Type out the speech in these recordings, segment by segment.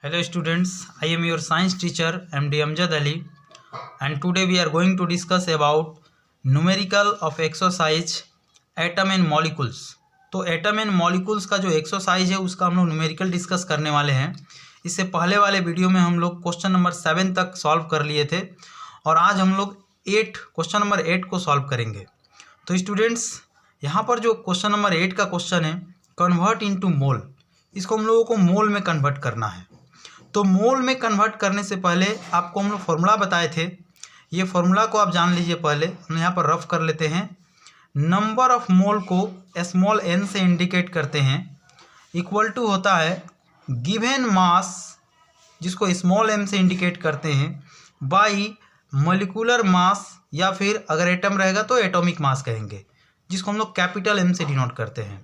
Hello students, I am your science teacher MD Amjad Ali and today we are going to discuss about numerical of exercise atom and molecules। तो atom and molecules का जो exercise है उसका हम लोग numerical discuss करने वाले हैं। इससे पहले वाले वीडियो में हम लोग क्वेश्चन नंबर 7 तक सॉल्व कर लिए थे और आज हम लोग क्वेश्चन नंबर 8 को सॉल्व करेंगे। तो स्टूडेंट्स यहाँ पर जो क्वेश्चन नंबर 8 का क्वेश्चन है कन्वर्ट इनटू मोल, इसको हम लोगों को मोल में कन्वर्ट करना है। तो मोल में कन्वर्ट करने से पहले आपको हम लोग फॉर्मूला बताए थे, ये फॉर्मूला को आप जान लीजिए। पहले हम यहाँ पर रफ कर लेते हैं। नंबर ऑफ मोल को स्मॉल n से इंडिकेट करते हैं, इक्वल टू होता है गिवन मास, जिसको स्मॉल m से इंडिकेट करते हैं, बाई मॉलिक्यूलर मास, या फिर अगर एटम रहेगा तो एटॉमिक मास कहेंगे, जिसको हम लोग कैपिटल M से डिनोट करते हैं।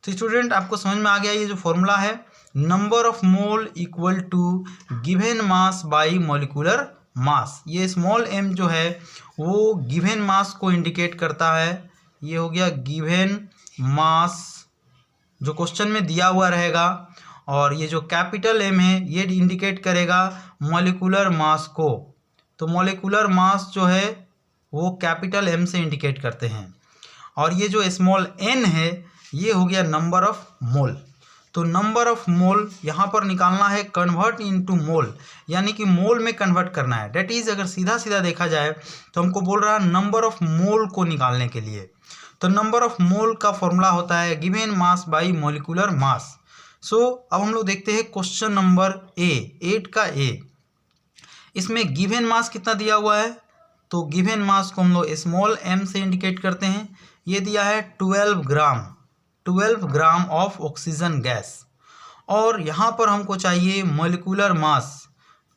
तो स्टूडेंट आपको समझ में आ गया ये जो फॉर्मूला है, number of mole equal to given mass by molecular mass. ये स्मॉल m जो है वो गिवन मास को इंडिकेट करता है। ये हो गया गिवन मास जो क्वेश्चन में दिया हुआ रहेगा, और ये जो कैपिटल M है ये इंडिकेट करेगा मॉलिक्यूलर मास को। तो मॉलिक्यूलर मास जो है वो कैपिटल M से इंडिकेट करते हैं, और ये जो स्मॉल n है ये हो गया नंबर ऑफ मोल। तो नंबर ऑफ मोल यहाँ पर निकालना है कन्वर्ट इनटू मोल, यानी कि मोल में कन्वर्ट करना है। डेट इज अगर सीधा सीधा देखा जाए तो हमको बोल रहा है नंबर ऑफ मोल को निकालने के लिए। तो नंबर ऑफ मोल का फॉर्मूला होता है given mass by molecular mass. So अब हम लोग देखते हैं क्वेश्चन नंबर 8 का A। इसमें गिवन मास कितना दिया हुआ है, तो गिवन मास को हम लोग स्मॉल m से इंडिकेट करते हैं। ये दिया है 12 ग्राम ऑफ ऑक्सीजन गैस, और यहाँ पर हमको चाहिए मॉलिक्यूलर मास।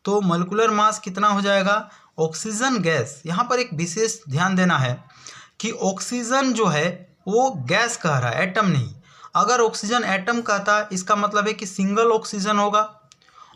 तो मॉलिक्यूलर मास कितना हो जाएगा, ऑक्सीजन गैस। यहाँ पर एक विशेष ध्यान देना है कि ऑक्सीजन जो है वो गैस कह रहा है, एटम नहीं। अगर ऑक्सीजन एटम कहता इसका मतलब है कि सिंगल ऑक्सीजन होगा,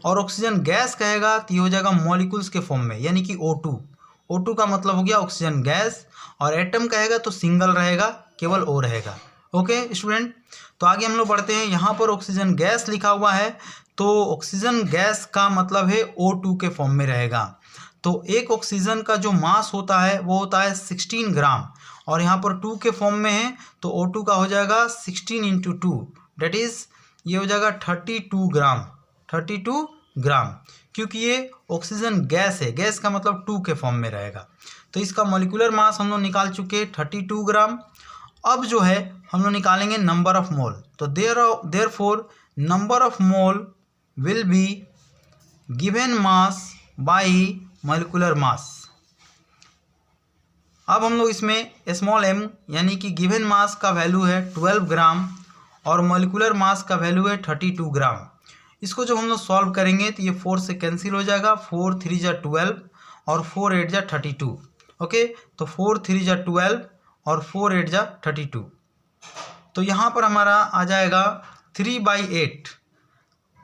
और ऑक्सीजन गैस कहेगा तो ये हो जाएगा मॉलिक्यूल्स के फॉर्म में, यानी कि O2 का मतलब हो गया ऑक्सीजन गैस, और एटम कहेगा तो सिंगल रहेगा, केवल O रहेगा। ओके स्टूडेंट, तो आगे हम लोग बढ़ते हैं। यहाँ पर ऑक्सीजन गैस लिखा हुआ है, तो ऑक्सीजन गैस का मतलब है O2 के फॉर्म में रहेगा। तो एक ऑक्सीजन का जो मास होता है वो होता है 16 ग्राम, और यहाँ पर 2 के फॉर्म में है, तो O2 का हो जाएगा 16 इंटू 2, डेट इज ये हो जाएगा 32 ग्राम, क्योंकि ये ऑक्सीजन गैस है, गैस का मतलब 2 के फॉर्म में रहेगा। तो इसका मॉलिक्यूलर मास हम लोग निकाल चुके 32 ग्राम। अब जो है हम लोग निकालेंगे नंबर ऑफ मोल। तो therefore number of mole will be given mass by molecular mass. अब हम लोग इसमें स्मॉल m यानी कि गिवन मास का वैल्यू है 12 ग्राम और मॉलिक्यूलर मास का वैल्यू है 32 ग्राम। इसको जब हम लोग सॉल्व करेंगे तो ये 4 से कैंसिल हो जाएगा, 4 3 जा 12 और 4 8 जा 32। ओके, तो 4 3 जा 12 और 4 8 जा 32। तो यहाँ पर हमारा आ जाएगा 3/8,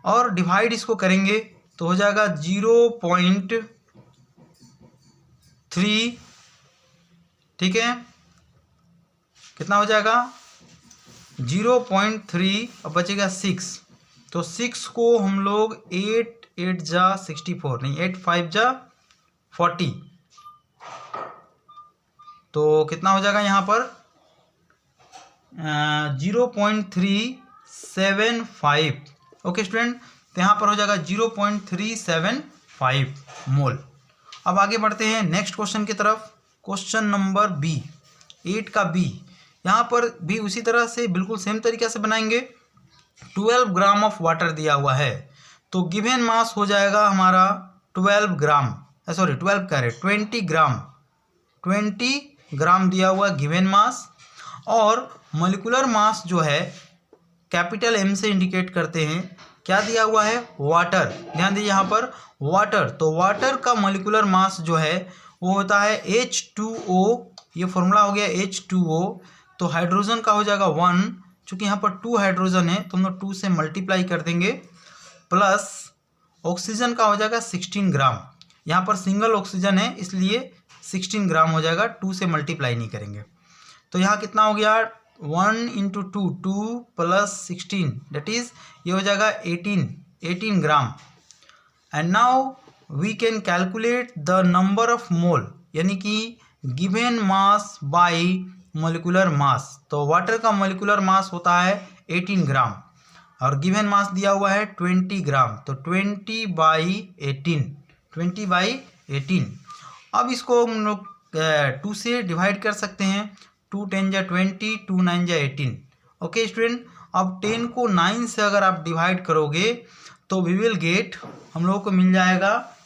और डिवाइड इसको करेंगे तो हो जाएगा 0.3। ठीक है, कितना हो जाएगा 0.3, अब बचेगा 6। तो 6 को हम लोग 8 8 जा 64, नहीं 8 5 जा 40, तो कितना हो जाएगा यहाँ पर 0.375। ओके स्टूडेंट, तो यहाँ पर हो जाएगा 0.375 मोल। अब आगे बढ़ते हैं नेक्स्ट क्वेश्चन की तरफ। क्वेश्चन नंबर B, 8 का B। यहाँ पर भी उसी तरह से बिल्कुल सेम तरीके से बनाएंगे। 12 ग्राम ऑफ वाटर दिया हुआ है, तो गिवन मास हो जाएगा हमारा 12 ग्राम, सॉरी 12 कह रहे 20 ग्राम दिया हुआ गिवन मास, और मॉलिक्यूलर मास जो है कैपिटल M से इंडिकेट करते हैं। क्या दिया हुआ है, वाटर। ध्यान दीजिए यहाँ पर वाटर, तो वाटर का मॉलिक्यूलर मास जो है वो होता है H2O। ये फॉर्मूला हो गया H2O, तो हाइड्रोजन का हो जाएगा 1, चूँकि यहाँ पर 2 हाइड्रोजन है तो हम लोग 2 से मल्टीप्लाई कर देंगे, प्लस ऑक्सीजन का हो जाएगा 16 ग्राम। यहाँ पर सिंगल ऑक्सीजन है इसलिए 16 ग्राम हो जाएगा, 2 से मल्टीप्लाई नहीं करेंगे। तो यहाँ कितना हो गया 1 इंटू 2 प्लस 16, डेट इज ये हो जाएगा 18 gram. And now we can calculate the number of mole, यानी कि given mass by molecular mass. तो वाटर का मोलिकुलर मास होता है 18 ग्राम और गिवन मास दिया हुआ है 20 ग्राम, तो 20/18 अब इसको हम लोग 2 से डिवाइड कर सकते हैं। 2 10 जा 20, 2 9 जा 18। ओके स्टूडेंट, अब 10 को 9 से अगर आप डिवाइड करोगे तो वी विल गेट, हम लोगों को मिल जाएगा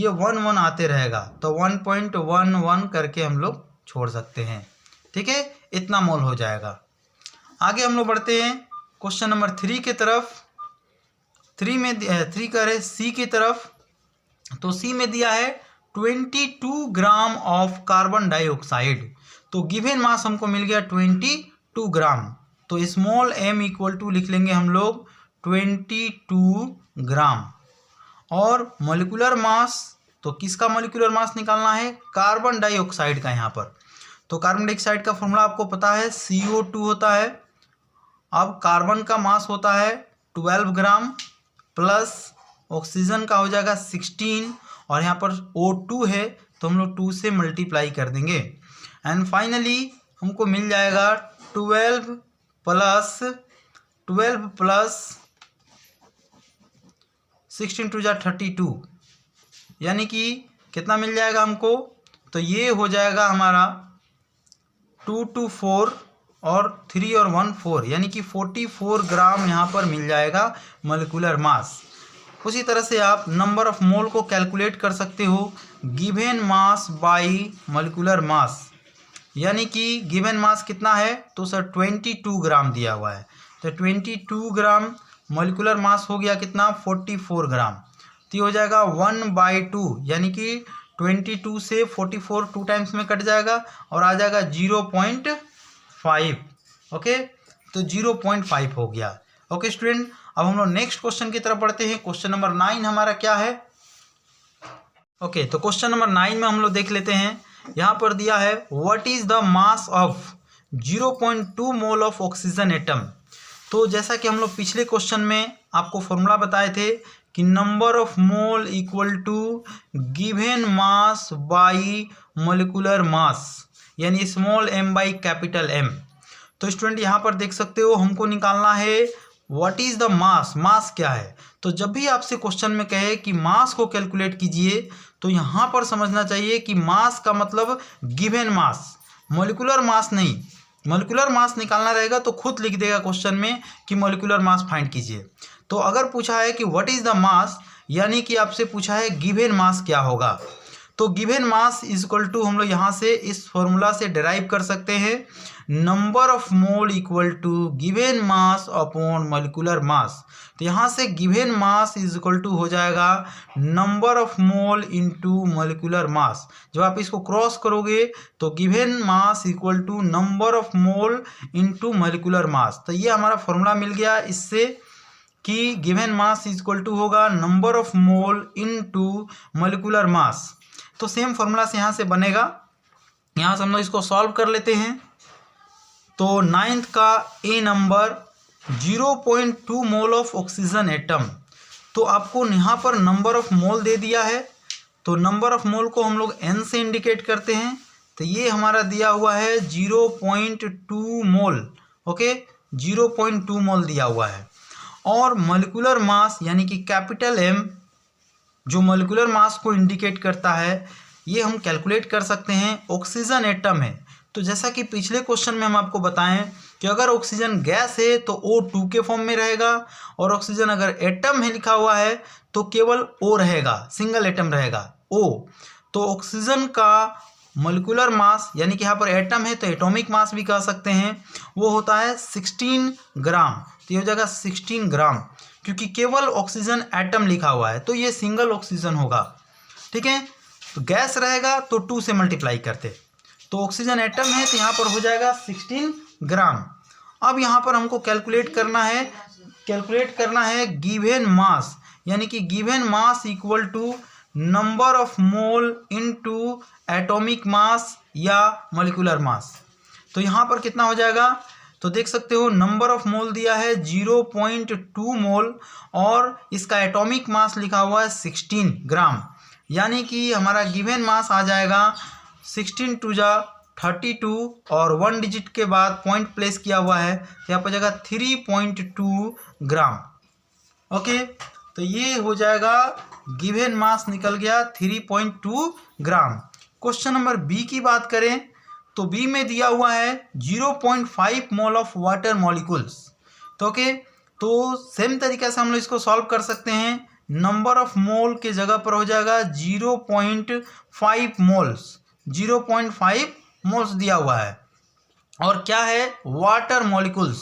1 आते रहेगा, तो 1.11 करके हम लोग छोड़ सकते हैं। ठीक है, इतना मोल हो जाएगा। आगे हम लोग बढ़ते हैं क्वेश्चन नंबर 3 की तरफ। 3 करें सी की तरफ, तो सी में दिया है 22 ग्राम ऑफ कार्बन डाइऑक्साइड। तो गिवन मास हमको मिल गया 22 ग्राम, तो स्मॉल m इक्वल टू लिख लेंगे हम लोग 22 ग्राम। और मोलिकुलर मास, तो किसका मोलिकुलर मास निकालना है? कार्बन डाइऑक्साइड का। यहाँ पर तो कार्बन डाइऑक्साइड का फॉर्मूला आपको पता है, CO2 होता है। अब कार्बन का मास होता है 12 ग्राम प्लस ऑक्सीजन का हो जाएगा 16, और यहाँ पर O2 है तो हम लोग 2 से मल्टीप्लाई कर देंगे एंड फाइनली हमको मिल जाएगा 12 प्लस 16 2 जा 32, यानी कि कितना मिल जाएगा हमको? तो ये हो जाएगा हमारा 2 2 4 और 3 और 1 4, यानी कि 44 ग्राम यहाँ पर मिल जाएगा मोलिकुलर मास। उसी तरह से आप नंबर ऑफ मोल को कैलकुलेट कर सकते हो given mass by molecular mass, यानी कि गिवन मास कितना है? तो सर 22 ग्राम दिया हुआ है, तो 22 ग्राम मोलिकुलर मास हो गया कितना? 44 ग्राम। तो ये हो जाएगा 1/2, यानी कि 22 से 44 2 टाइम्स में कट जाएगा और आ जाएगा 0.5। ओके, तो 0.5 हो गया। ओके स्टूडेंट, अब हम लोग नेक्स्ट क्वेश्चन की तरफ बढ़ते हैं। क्वेश्चन नंबर 9 हमारा क्या है? ओके, तो क्वेश्चन नंबर 9 में हम लोग देख लेते हैं। यहाँ पर दिया है what is the mass of 0.2 mole of oxygen atom. तो जैसा कि हम लोग पिछले क्वेश्चन में आपको फॉर्मूला बताए थे कि number of mole equal to given mass by molecular mass, यानी small m by capital M। तो स्टूडेंट यहाँ पर देख सकते हो हमको निकालना है what is the mass. Mass क्या है? तो जब भी आपसे क्वेश्चन में कहे कि मास को कैलकुलेट कीजिए तो यहाँ पर समझना चाहिए कि मास का मतलब गिवन मास, मोलिकुलर मास नहीं। मोलिकुलर मास निकालना रहेगा तो खुद लिख देगा क्वेश्चन में कि मोलिकुलर मास फाइंड कीजिए। तो अगर पूछा है कि व्हाट इज द मास, यानी कि आपसे पूछा है गिवन मास क्या होगा, तो given mass is equal to हम लोग यहाँ से इस फॉर्मूला से डिराइव कर सकते हैं number of mole equal to given mass upon molecular mass. तो यहाँ से given mass is equal to हो जाएगा number of mole into molecular mass. जब आप इसको क्रॉस करोगे तो given mass equal to number of mole into molecular mass. तो ये हमारा फॉर्मूला मिल गया इससे कि given mass is equal to होगा number of mole into molecular mass. तो सेम फॉर्मूला से यहाँ से बनेगा। यहाँ से हम लोग इसको सॉल्व कर लेते हैं। तो 9th का A number 0.2 mole of oxygen atom. तो आपको यहाँ पर नंबर ऑफ मोल दे दिया है, तो नंबर ऑफ मोल को हम लोग n से इंडिकेट करते हैं। तो ये हमारा दिया हुआ है 0.2 मोल। ओके, 0.2 मोल दिया हुआ है। और मोलिकुलर मास यानी कि कैपिटल M जो मोलिकुलर मास को इंडिकेट करता है, ये हम कैलकुलेट कर सकते हैं। ऑक्सीजन एटम है तो जैसा कि पिछले क्वेश्चन में हम आपको बताएं कि अगर ऑक्सीजन गैस है तो O2 के फॉर्म में रहेगा, और ऑक्सीजन अगर एटम है लिखा हुआ है तो केवल O रहेगा, सिंगल एटम रहेगा O। तो ऑक्सीजन का मोलिकुलर मास यानी कि यहाँ पर एटम है तो एटॉमिक मास भी कह सकते हैं, वो होता है 16 ग्राम। तो ये हो जाएगा 16 ग्राम, क्योंकि केवल ऑक्सीजन एटम लिखा हुआ है तो ये सिंगल ऑक्सीजन होगा। ठीक है, तो गैस रहेगा तो 2 से मल्टीप्लाई करते, तो ऑक्सीजन एटम है तो यहाँ पर हो जाएगा 16 ग्राम। अब यहाँ पर हमको कैलकुलेट करना है गिवन मास, यानी कि given mass equal to number of mole into atomic mass या मोलिकुलर मास। तो यहाँ पर कितना हो जाएगा तो देख सकते हो नंबर ऑफ मोल दिया है 0.2 मोल और इसका एटॉमिक मास लिखा हुआ है 16 ग्राम, यानी कि हमारा गिवन मास आ जाएगा 16 टू जा 32 और 1 डिजिट के बाद पॉइंट प्लेस किया हुआ है तो यहाँ पर जाएगा 3.2 ग्राम। ओके, तो ये हो जाएगा गिवन मास निकल गया 3.2 ग्राम। क्वेश्चन नंबर बी की बात करें तो बी में दिया हुआ है 0.5 मोल ऑफ वाटर मॉलिक्यूल्स। तो ओके, तो सेम तरीके से हम लोग इसको सॉल्व कर सकते हैं। नंबर ऑफ मोल के जगह पर हो जाएगा 0.5 मोल्स, 0.5 मोल्स दिया हुआ है और क्या है वाटर मॉलिक्यूल्स।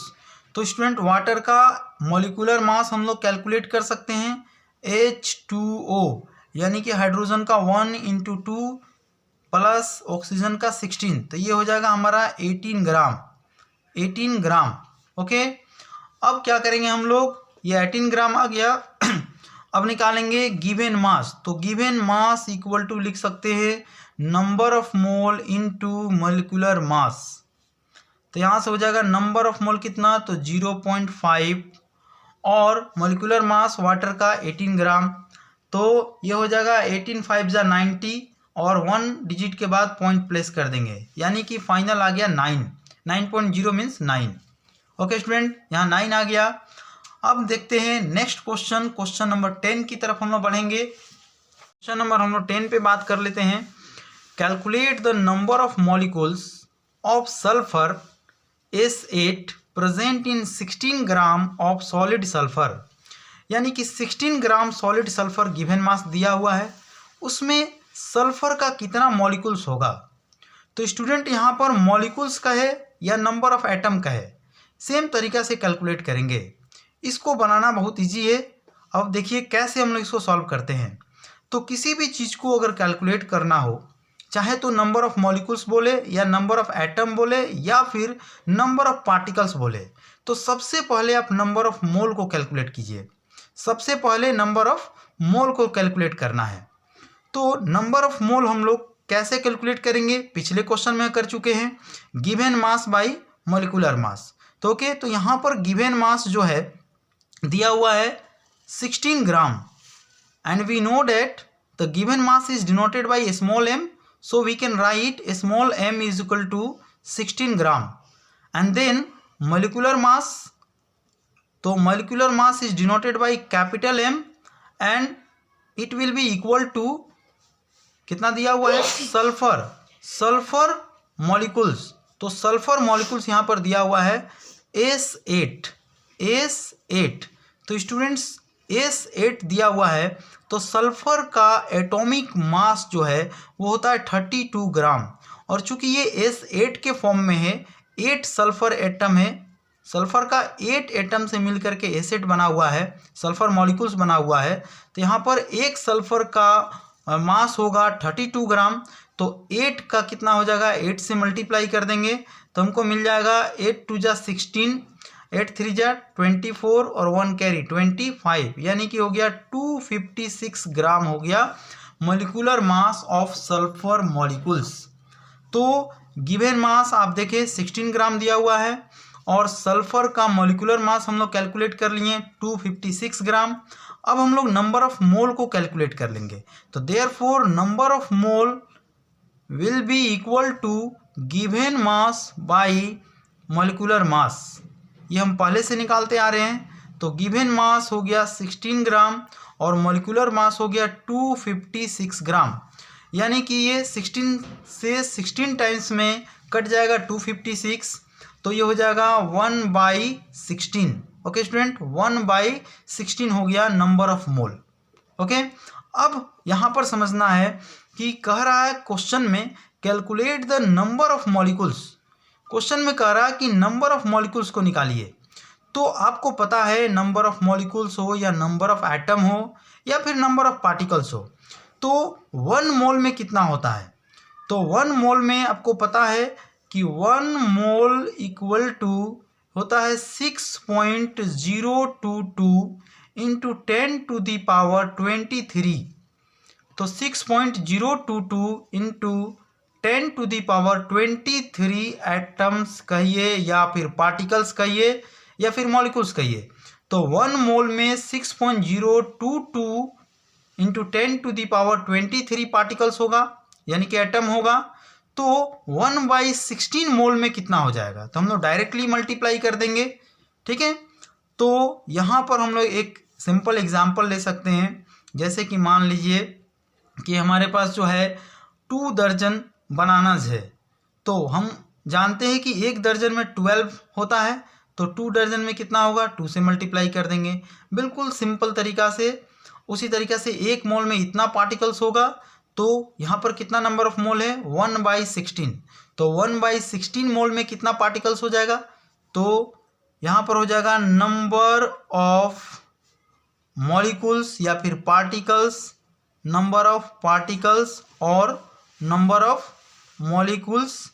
तो स्टूडेंट वाटर का मॉलिक्यूलर मास हम लोग कैलकुलेट कर सकते हैं H2O, यानी कि हाइड्रोजन का 1 × 2 प्लस ऑक्सीजन का 16, तो ये हो जाएगा हमारा 18 ग्राम, 18 ग्राम। ओके, अब क्या करेंगे हम लोग, ये 18 ग्राम आ गया अब निकालेंगे गिवन मास। तो गिवन मास इक्वल टू लिख सकते हैं number of mole into molecular mass. तो यहाँ से हो जाएगा नंबर ऑफ मोल कितना, तो 0.5 और मॉलिक्यूलर मास वाटर का 18 ग्राम, तो ये हो जाएगा 18 5 जा 90 और 1 डिजिट के बाद पॉइंट प्लेस कर देंगे, यानी कि फाइनल आ गया 9, 9.0 मीन्स 9। ओके स्टूडेंट, यहाँ 9 आ गया। अब देखते हैं नेक्स्ट क्वेश्चन, क्वेश्चन नंबर 10 की तरफ हम लोग बढ़ेंगे। क्वेश्चन नंबर हम लोग 10 पे बात कर लेते हैं। Calculate the number of molecules of sulphur S8 present in 16 gram of solid sulphur, यानी कि 16 ग्राम सॉलिड सल्फर गिवन मास दिया हुआ है, उसमें सल्फर का कितना मॉलिक्यूल्स होगा। तो स्टूडेंट यहाँ पर मॉलिक्यूल्स का है या नंबर ऑफ एटम का है, सेम तरीका से कैलकुलेट करेंगे। इसको बनाना बहुत इजी है। अब देखिए कैसे हम लोग इसको सॉल्व करते हैं। तो किसी भी चीज़ को अगर कैलकुलेट करना हो, चाहे तो नंबर ऑफ मॉलिक्यूल्स बोले या नंबर ऑफ एटम बोले या फिर नंबर ऑफ पार्टिकल्स बोले, तो सबसे पहले आप नंबर ऑफ मोल को कैलकुलेट कीजिए। सबसे पहले नंबर ऑफ मोल को कैलकुलेट करना है। तो नंबर ऑफ मोल हम लोग कैसे कैलकुलेट करेंगे, पिछले क्वेश्चन में कर चुके हैं, गिवन मास बाई मॉलिक्यूलर मास। तो ओके, तो यहाँ पर गिवन मास जो है दिया हुआ है 16 gram and we know that the given mass is denoted by small m, so we can write small m is equal to 16 gram and then molecular mass, तो molecular mass is denoted by capital M and it will be equal to कितना दिया हुआ है sulphur, sulphur molecules. तो sulphur molecules यहाँ पर दिया हुआ है S8, S8। तो स्टूडेंट्स S8 दिया हुआ है, तो सल्फर का एटॉमिक मास जो है वो होता है 32 ग्राम। और चूंकि ये S8 के फॉर्म में है, 8 सल्फर एटम है, सल्फर का 8 एटम से मिलकर के एसिड बना हुआ है, सल्फर मॉलिक्यूल्स बना हुआ है। तो यहाँ पर एक सल्फर का मास होगा 32 ग्राम, तो 8 का कितना हो जाएगा, 8 से मल्टीप्लाई कर देंगे तो हमको मिल जाएगा 8 2 जा 16, 8 3 जा 24 और 1 कैरी 25, यानी कि हो गया 256 ग्राम हो गया molecular mass of sulphur molecules. तो गिवन मास आप देखें 16 ग्राम दिया हुआ है और सल्फर का मॉलिक्यूलर मास हम लोग कैलकुलेट कर लिए 256 ग्राम। अब हम लोग नंबर ऑफ मोल को कैलकुलेट कर लेंगे। तो therefore number of mole will be equal to given mass by molecular mass. ये हम पहले से निकालते आ रहे हैं। तो गिवन मास हो गया 16 ग्राम और मॉलिक्यूलर मास हो गया 256 ग्राम, यानी कि ये 16 से 16 टाइम्स में कट जाएगा 256, तो ये हो जाएगा 1/16। ओके स्टूडेंट, 1/16 हो गया नंबर ऑफ मोल। ओके, अब यहाँ पर समझना है कि कह रहा है क्वेश्चन में calculate the number of molecules. Question में कह रहा है कि नंबर ऑफ मॉलिक्यूल्स को निकालिए। तो आपको पता है नंबर ऑफ मॉलिक्यूल्स हो या नंबर ऑफ एटम हो या फिर नंबर ऑफ पार्टिकल्स हो, तो 1 मोल में कितना होता है। तो 1 मोल में आपको पता है कि 1 मोल इक्वल टू होता है 6.022 इंटू 10⁻23। तो 6.022 इंटू 10⁻23 एटम्स कहिए या फिर पार्टिकल्स कहिए या फिर मॉलिक्यूल्स कहिए, तो 1 मोल में 6.022 इंटू 10⁻23 पार्टिकल्स होगा, यानी कि एटम होगा। तो 1/16 मोल में कितना हो जाएगा, तो हम लोग डायरेक्टली मल्टीप्लाई कर देंगे। ठीक है, तो यहाँ पर हम लोग एक सिंपल एग्जांपल ले सकते हैं, जैसे कि मान लीजिए कि हमारे पास जो है 2 दर्जन बनानाज है, तो हम जानते हैं कि 1 दर्जन में 12 होता है, तो 2 दर्जन में कितना होगा, 2 से मल्टीप्लाई कर देंगे। बिल्कुल सिंपल तरीका से उसी तरीके से 1 मोल में इतना पार्टिकल्स होगा, तो यहाँ पर कितना नंबर ऑफ मोल है, 1/16। तो 1/16 मोल में कितना पार्टिकल्स हो जाएगा, तो यहाँ पर हो जाएगा नंबर ऑफ मॉलिक्यूल्स या फिर पार्टिकल्स, नंबर ऑफ पार्टिकल्स और number of molecules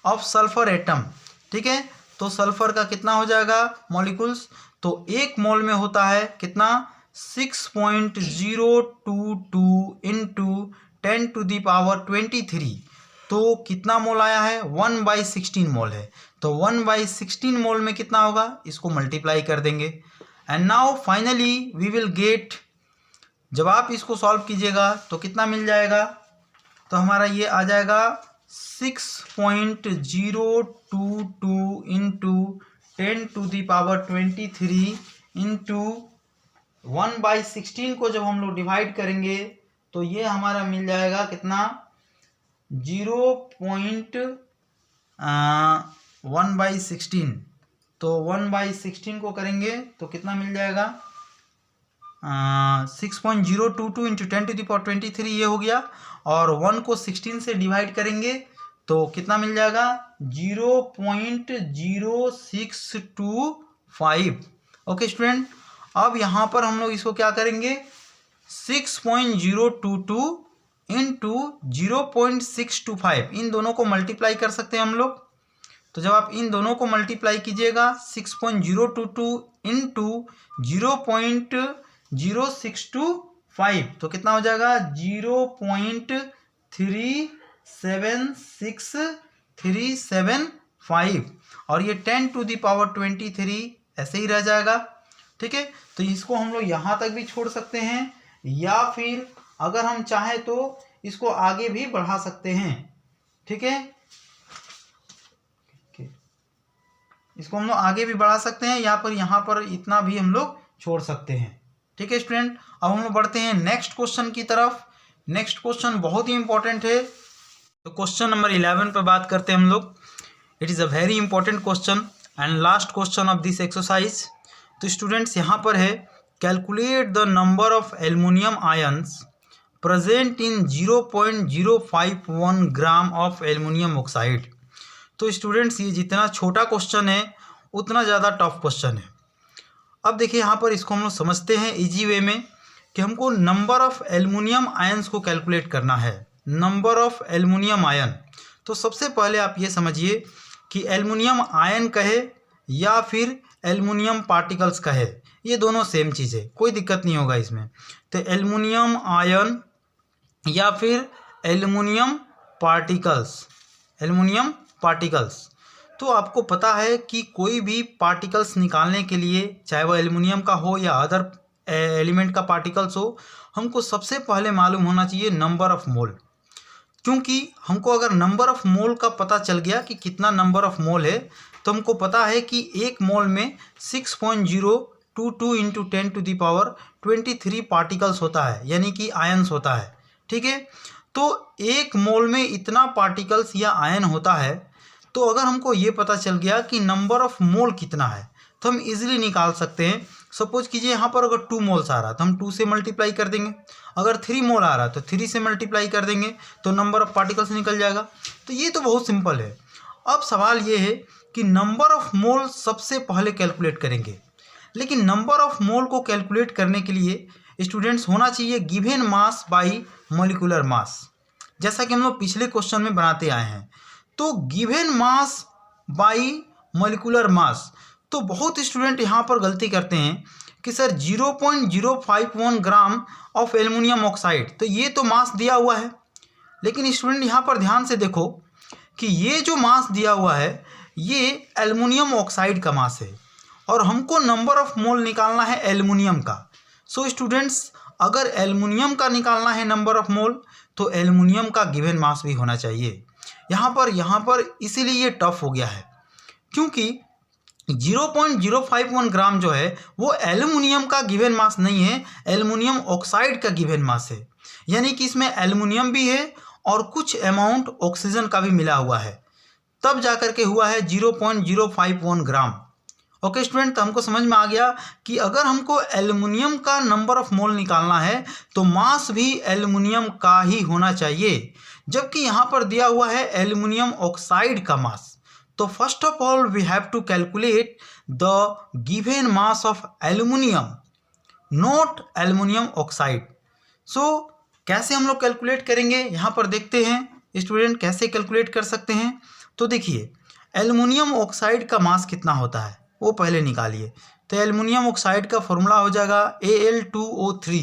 of sulphur atom. ठीक है, तो सल्फर का कितना हो जाएगा मॉलिक्यूल्स, तो 1 मोल में होता है कितना, 6.022 इंटू 10⁻23, तो कितना मोल आया है, 1/16 मोल है। तो 1/16 मोल में कितना होगा, इसको मल्टीप्लाई कर देंगे। And now finally we will get, जब आप इसको सॉल्व कीजिएगा तो कितना मिल जाएगा, तो हमारा ये आ जाएगा 6.022 इंटू 10⁻23 इंटू 1/16 को जब हम लोग डिवाइड करेंगे तो ये हमारा मिल जाएगा कितना, 1/16। तो 1/16 को करेंगे तो कितना मिल जाएगा, 6.022 इंटू 10⁻23 ये हो गया, और 1 को 16 से डिवाइड करेंगे तो कितना मिल जाएगा, 0.0625। ओके स्टूडेंट, अब यहाँ पर हम लोग इसको क्या करेंगे, 6.022 इंटू 0.625 इन दोनों को मल्टीप्लाई कर सकते हैं हम लोग। तो जब आप इन दोनों को मल्टीप्लाई कीजिएगा 6.022 इंटू 0.0625 तो कितना हो जाएगा, 0.37637 और ये 10⁻23 ऐसे ही रह जाएगा। ठीक है, तो इसको हम लोग यहाँ तक भी छोड़ सकते हैं, या फिर अगर हम चाहें तो इसको आगे भी बढ़ा सकते हैं। ठीक है, इसको हम लोग आगे भी बढ़ा सकते हैं, यहाँ पर इतना भी हम लोग छोड़ सकते हैं। ठीक है स्टूडेंट, अब हम लोग बढ़ते हैं नेक्स्ट क्वेश्चन की तरफ। नेक्स्ट क्वेश्चन बहुत ही इंपॉर्टेंट है, तो क्वेश्चन नंबर 11 पे बात करते हैं हम लोग। It is a very important question and last question of this exercise. तो स्टूडेंट्स यहाँ पर है, calculate the number of aluminium ions present in 0.051 gram of aluminium oxide. तो स्टूडेंट्स ये जितना छोटा क्वेश्चन है उतना ज़्यादा टफ क्वेश्चन है। अब देखिए यहाँ पर इसको हम लोग समझते हैं इजी वे में कि हमको नंबर ऑफ एल्युमिनियम आयंस को कैलकुलेट करना है। नंबर ऑफ एल्युमिनियम आयन, तो सबसे पहले आप ये समझिए कि एल्युमिनियम आयन कहे या फिर एल्युमिनियम पार्टिकल्स कहे, ये दोनों सेम चीज़ है, कोई दिक्कत नहीं होगा इसमें। तो एल्युमिनियम आयन या फिर एल्युमिनियम पार्टिकल्स, एल्युमिनियम पार्टिकल्स, तो आपको पता है कि कोई भी पार्टिकल्स निकालने के लिए, चाहे वो एल्युमिनियम का हो या अदर एलिमेंट का पार्टिकल्स हो, हमको सबसे पहले मालूम होना चाहिए नंबर ऑफ मोल। क्योंकि हमको अगर नंबर ऑफ मोल का पता चल गया कि कितना नंबर ऑफ मोल है, तो हमको पता है कि 1 मोल में 6.022 इंटू 10⁻23 पार्टिकल्स होता है, यानी कि आयंस होता है। ठीक है, तो 1 मोल में इतना पार्टिकल्स या आयन होता है, तो अगर हमको ये पता चल गया कि नंबर ऑफ मोल कितना है तो हम इजीली निकाल सकते हैं। सपोज कीजिए यहाँ पर अगर 2 मोल्स आ रहा तो हम 2 से मल्टीप्लाई कर देंगे, अगर 3 मोल आ रहा तो 3 से मल्टीप्लाई कर देंगे, तो नंबर ऑफ पार्टिकल्स निकल जाएगा। तो ये तो बहुत सिंपल है। अब सवाल ये है कि नंबर ऑफ मोल सबसे पहले कैलकुलेट करेंगे, लेकिन नंबर ऑफ मोल को कैलकुलेट करने के लिए स्टूडेंट्स होना चाहिए गिवन मास बाई मॉलिक्यूलर मास, जैसा कि हम लोग पिछले क्वेश्चन में बनाते आए हैं। तो गिवन मास बाई मॉलिक्यूलर मास, तो बहुत स्टूडेंट यहाँ पर गलती करते हैं कि sir 0.051 gram of aluminium oxide, तो ये तो मास दिया हुआ है, लेकिन स्टूडेंट यहाँ पर ध्यान से देखो कि ये जो मास दिया हुआ है ये एल्युमिनियम ऑक्साइड का मास है और हमको नंबर ऑफ मोल निकालना है एल्युमिनियम का। सो स्टूडेंट्स, अगर एल्युमिनियम का निकालना है नंबर ऑफ मोल तो एल्युमिनियम का गिवन मास भी होना चाहिए। यहाँ पर इसीलिए ये टफ हो गया है, क्योंकि 0.051 ग्राम जो है वो एल्युमिनियम का गिवन मास नहीं है, एल्युमिनियम ऑक्साइड का गिवन मास है। यानी कि इसमें एल्युमिनियम भी है और कुछ अमाउंट ऑक्सीजन का भी मिला हुआ है, तब जाकर के हुआ है 0.051 ग्राम। ओके स्टूडेंट, तो हमको समझ में आ गया कि अगर हमको एल्युमिनियम का नंबर ऑफ मोल निकालना है तो मास भी एल्युमिनियम का ही होना चाहिए, जबकि यहाँ पर दिया हुआ है एल्युमिनियम ऑक्साइड का मास। तो first of all we have to calculate the given mass of aluminium, not aluminium oxide. So कैसे हम लोग कैलकुलेट करेंगे, यहाँ पर देखते हैं स्टूडेंट कैसे कैलकुलेट कर सकते हैं। तो देखिए, एल्युमिनियम ऑक्साइड का मास कितना होता है वो पहले निकालिए। तो एल्युमिनियम ऑक्साइड का फॉर्मूला हो जाएगा Al2O3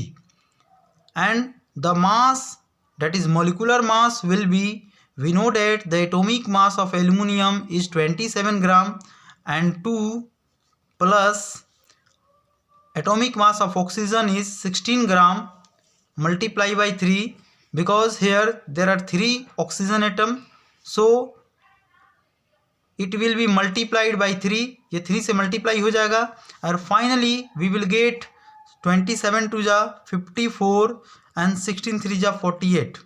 and the mass that is molecular mass will be, we know that the atomic mass of aluminum is 27 gram and 2 plus atomic mass of oxygen is 16 gram multiply by 3 because here there are 3 oxygen atom, so it will be multiplied by 3, ये 3 से multiply हो जाएगा और finally we will get 27 two जा 54 and 16 3 जा 48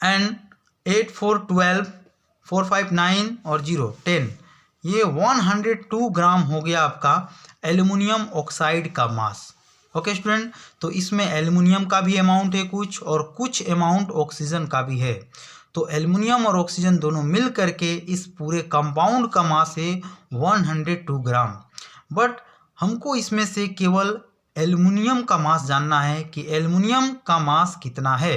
and 8 4 12 4 5 9 और 0 10, ये 102 ग्राम हो गया आपका एल्युमिनियम ऑक्साइड का मास। ओके स्टूडेंट, तो इसमें एल्युमिनियम का भी अमाउंट है कुछ और कुछ अमाउंट ऑक्सीजन का भी है। तो एल्युमिनियम और ऑक्सीजन दोनों मिल करके इस पूरे कंपाउंड का मास है 102 ग्राम। बट हमको इसमें से केवल एल्युमिनियम का मास जानना है कि एल्युमिनियम का मास कितना है।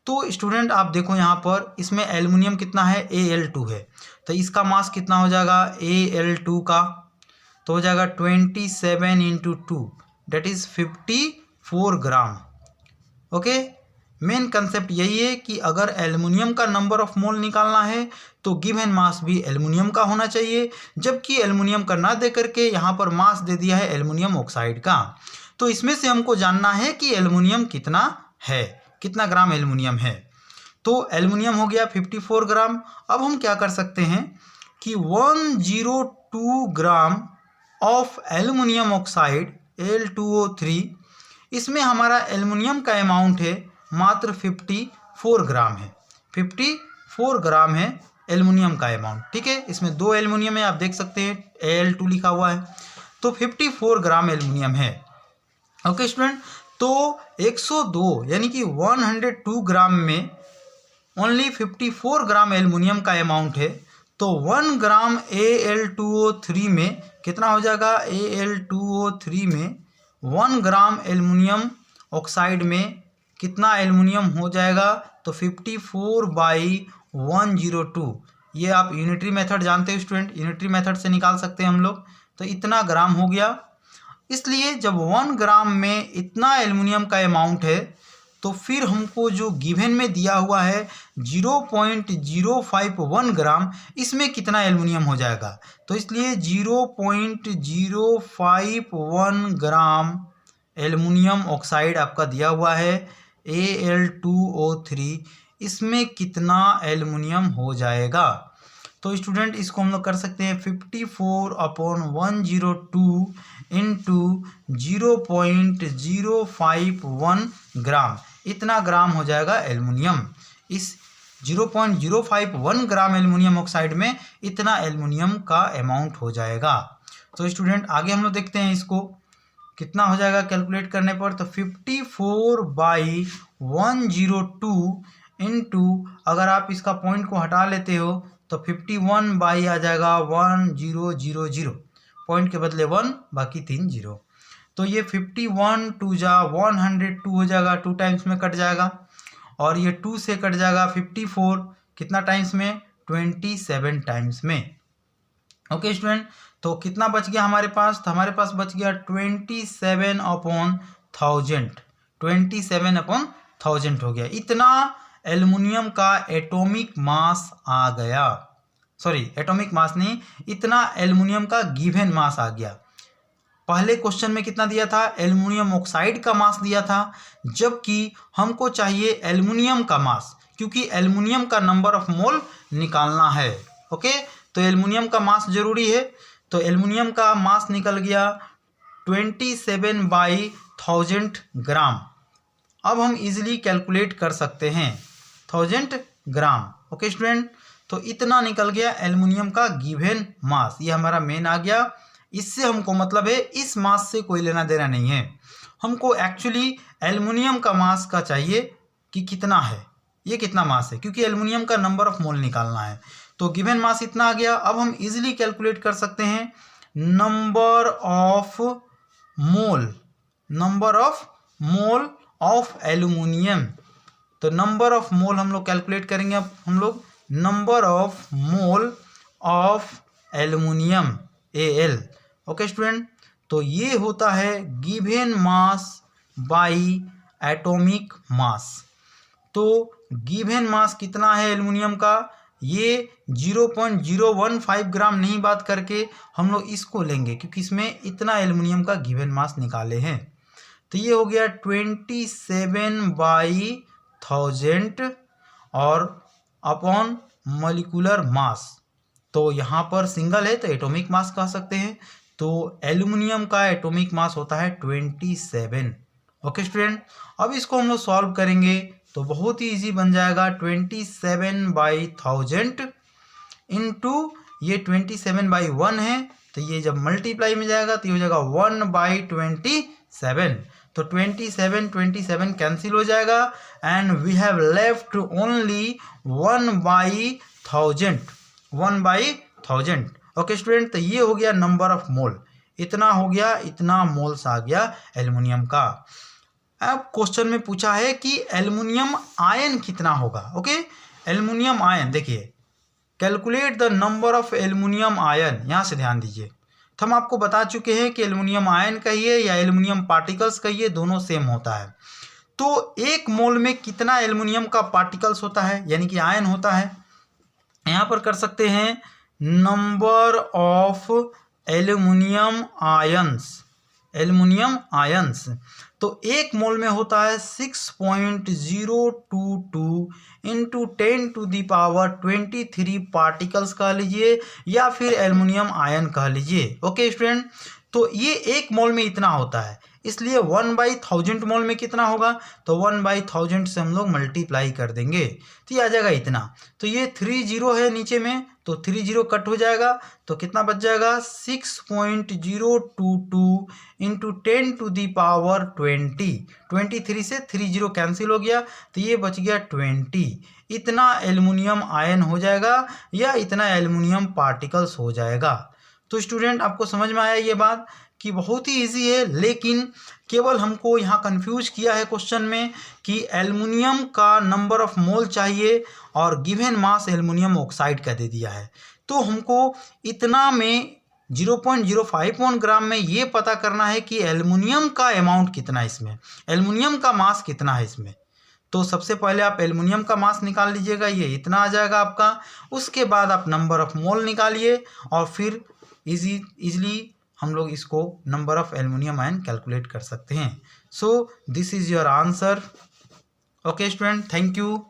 तो स्टूडेंट आप देखो यहाँ पर इसमें एल्युमिनियम कितना है, Al2 है, तो इसका मास कितना हो जाएगा Al2 का, तो हो जाएगा 27 into 2 that is 54 gram. Okay, main concept यही है कि अगर एल्युमिनियम का नंबर ऑफ मोल निकालना है तो गिवन मास भी एल्युमिनियम का होना चाहिए, जबकि एल्युमिनियम का ना दे करके यहाँ पर मास दे दिया है एल्युमिनियम ऑक्साइड का। तो इसमें से हमको जानना है कि एल्युमिनियम कितना है, कितना ग्राम एल्युमिनियम है। तो एल्युमिनियम हो गया 54 ग्राम। अब हम क्या कर सकते हैं कि 102 gram of aluminium oxide Al2O3, इसमें हमारा एल्युमिनियम का अमाउंट है मात्र 54 ग्राम है, 54 ग्राम है एल्युमिनियम का अमाउंट। ठीक है, इसमें 2 एल्युमिनियम है, आप देख सकते हैं Al2 लिखा हुआ है, तो 54 ग्राम एल्युमिनियम है। ओके स्टूडेंट, तो 102 यानी कि 102 ग्राम में ओनली 54 ग्राम एल्युमिनियम का अमाउंट है, तो 1 ग्राम Al2O3 में कितना हो जाएगा, Al2O3 में 1 ग्राम एल्युमिनियम ऑक्साइड में कितना एल्युमिनियम हो जाएगा, तो 54/102। ये आप यूनिटरी मेथड जानते हो स्टूडेंट, यूनिटरी मेथड से निकाल सकते हैं हम लोग। तो इतना ग्राम हो गया, इसलिए जब 1 ग्राम में इतना एल्युमिनियम का अमाउंट है तो फिर हमको जो गिवन में दिया हुआ है 0.051 ग्राम, इसमें कितना एल्युमिनियम हो जाएगा, तो इसलिए 0.051 ग्राम एल्युमिनियम ऑक्साइड आपका दिया हुआ है Al2O3, इसमें कितना एल्युमिनियम हो जाएगा। तो स्टूडेंट इसको हम लोग कर सकते हैं 54/102 इंटू 0.051 ग्राम, इतना ग्राम हो जाएगा एल्युमिनियम। इस 0.051 ग्राम एल्युमिनियम ऑक्साइड में इतना एल्युमिनियम का अमाउंट हो जाएगा। तो स्टूडेंट आगे हम लोग देखते हैं इसको कितना हो जाएगा कैलकुलेट करने पर। तो 54/102 इंटू, अगर आप इसका पॉइंट को हटा लेते हो तो 51 आ जाएगा 1000, पॉइंट के बदले 1 बाकी 3 0, तो ये 51 2 जा 102 हो जाएगा, 2 टाइम्स में कट जाएगा, और ये 2 से कट जाएगा 54 कितना टाइम्स में, 27 टाइम्स में। ओके स्टूडेंट, तो कितना बच गया हमारे पास, तो हमारे पास बच गया 27/1000, 27/1000 1000 हो गया। इतना एल्युमिनियम का एटॉमिक मास आ गया, सॉरी एटॉमिक मास नहीं, इतना एल्युमिनियम का गिवन मास आ गया। पहले क्वेश्चन में कितना दिया था, एल्युमिनियम ऑक्साइड का मास दिया था, जबकि हमको चाहिए एल्युमिनियम का मास, क्योंकि एल्युमिनियम का नंबर ऑफ मोल निकालना है। ओके, तो एल्युमिनियम का मास जरूरी है। तो एल्युमिनियम का मास निकल गया 27/1000 ग्राम। अब हम इजीली कैलकुलेट कर सकते हैं 1000 ग्राम। ओके स्टूडेंट, तो इतना निकल गया एल्युमिनियम का गिवन मास। ये हमारा मेन आ गया। इससे हमको मतलब है इस मास से कोई लेना देना नहीं है, हमको एक्चुअली एल्युमिनियम का मास का चाहिए कि कितना है, ये कितना मास है, क्योंकि एल्युमिनियम का नंबर ऑफ मोल निकालना है। तो गिवन मास इतना आ गया। अब हम इजीली कैलकुलेट कर सकते हैं number of mole of aluminium. तो नंबर ऑफ मोल हम लोग कैलकुलेट करेंगे। अब हम लोग number of mole of aluminium Al। Okay student, तो ये होता है given mass by atomic mass. तो गिवन मास कितना है एल्युमिनियम का, ये 0.015 ग्राम नहीं बात करके हम लोग इसको लेंगे, क्योंकि इसमें इतना एल्युमिनियम का गिवन मास निकाले हैं। तो ये हो गया 27/1000 और अपॉन मॉलिक्यूलर मास। तो यहाँ पर सिंगल है तो एटॉमिक मास कह सकते हैं। तो एल्युमिनियम का एटॉमिक मास होता है 27। ओके स्टूडेंट, अब इसको हम लोग सॉल्व करेंगे तो बहुत ही इजी बन जाएगा। 27/1000 इंटू ये 27/1 है, तो ये जब मल्टीप्लाई में जाएगा तो ये हो जाएगा 1/27। तो 27 कैंसिल हो जाएगा and we have left only 1/1000। Okay student, तो ये हो गया नंबर ऑफ मोल, इतना हो गया, इतना मोल्स आ गया एल्युमिनियम का। अब क्वेश्चन में पूछा है कि एल्युमिनियम आयन कितना होगा। ओके, एल्युमिनियम आयन देखिए, calculate the number of aluminium ion. यहाँ से ध्यान दीजिए, तो हम आपको बता चुके हैं कि एल्युमिनियम आयन कहिए या एल्युमिनियम पार्टिकल्स कहिए, दोनों सेम होता है। तो एक मोल में कितना एल्युमिनियम का पार्टिकल्स होता है, यानी कि आयन होता है। यहाँ पर कर सकते हैं नंबर ऑफ एल्युमिनियम आयंस। तो एक मोल में होता है 6.022 इंटू 10⁻23 पार्टिकल्स कह लीजिए या फिर एल्युमिनियम आयन कह लीजिए। ओके स्टूडेंट, तो ये एक मोल में इतना होता है, इसलिए 1/1000 मोल में कितना होगा, तो 1/1000 से हम लोग मल्टीप्लाई कर देंगे तो ये आ जाएगा इतना। तो ये 30 है नीचे में, तो 30 कट हो जाएगा तो कितना बच जाएगा 6.022 इंटू 10⁻20। 23 से 30 कैंसिल हो गया तो ये बच गया 20। इतना एल्युमिनियम आयन हो जाएगा या इतना एल्युमिनियम पार्टिकल्स हो जाएगा। तो स्टूडेंट, आपको समझ में आया ये बात कि बहुत ही इजी है, लेकिन केवल हमको यहाँ कंफ्यूज किया है क्वेश्चन में कि एल्युमिनियम का नंबर ऑफ मोल चाहिए और गिवन मास एल्युमिनियम ऑक्साइड का दे दिया है। तो हमको इतना में 0.051 ग्राम में ये पता करना है कि एल्युमिनियम का अमाउंट कितना है, इसमें एल्युमिनियम का मास कितना है इसमें। तो सबसे पहले आप एल्युमिनियम का मास निकाल लीजिएगा, ये इतना आ जाएगा आपका। उसके बाद आप नंबर ऑफ मोल निकालिए और फिर इजीली हम लोग इसको number of aluminium ion calculate कर सकते हैं। So this is your answer. Okay student, thank you.